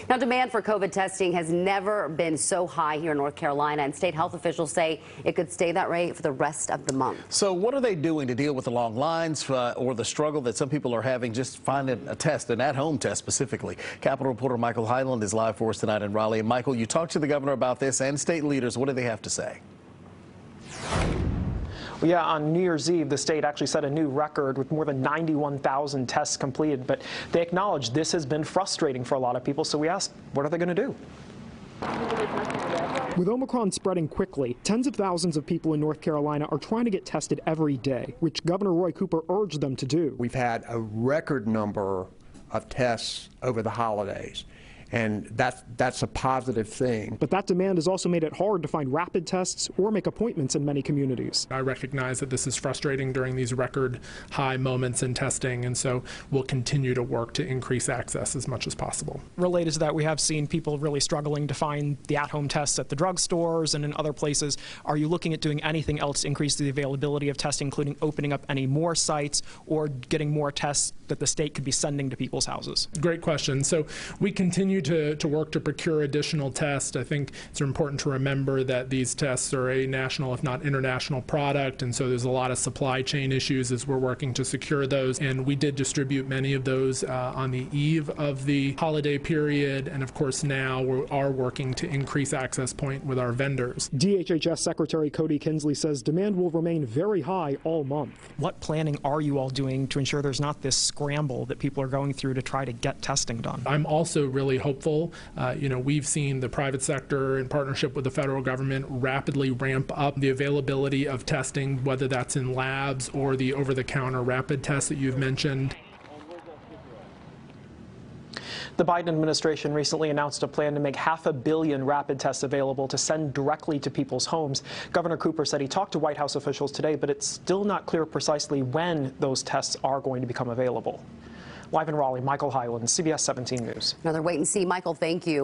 Now, demand for COVID testing has never been so high here in North Carolina, and state health officials say it could stay that way for the rest of the month. So what are they doing to deal with the long lines or the struggle that some people are having just finding a test, an at-home test specifically? Capitol reporter Michael Hyland is live for us tonight in Raleigh. And Michael, you talked to the governor about this and state leaders. What do they have to say? Well, yeah, on New Year's Eve, the state actually set a new record with more than 91,000 tests completed. But they acknowledge this has been frustrating for a lot of people. So we asked, what are they going to do? With Omicron spreading quickly, tens of thousands of people in North Carolina are trying to get tested every day, which Governor Roy Cooper urged them to do. We've had a record number of tests over the holidays, and that's a positive thing. But that demand has also made it hard to find rapid tests or make appointments in many communities. I recognize that this is frustrating during these record high moments in testing, and so we'll continue to work to increase access as much as possible. Related to that, we have seen people really struggling to find the at-home tests at the drugstores and in other places. Are you looking at doing anything else to increase the availability of testing, including opening up any more sites or getting more tests that the state could be sending to people's houses? Great question. So we continue to work to procure additional tests. I think it's important to remember that these tests are a national, if not international, product, and so there's a lot of supply chain issues as we're working to secure those. And we did distribute many of those on the eve of the holiday period, and of course now we are working to increase access point with our vendors. DHHS Secretary Cody Kinsley says demand will remain very high all month. What planning are you all doing to ensure there's not this scramble that people are going through to try to get testing done? I'm also really hopeful. We've seen the private sector in partnership with the federal government rapidly ramp up the availability of testing, whether that's in labs or the over-the-counter rapid tests that you've mentioned. The Biden administration recently announced a plan to make 500 million rapid tests available to send directly to people's homes. Governor Cooper said he talked to White House officials today, but it's still not clear precisely when those tests are going to become available. Live in Raleigh, Michael Hyland, CBS 17 News. Another wait and see. Michael, thank you.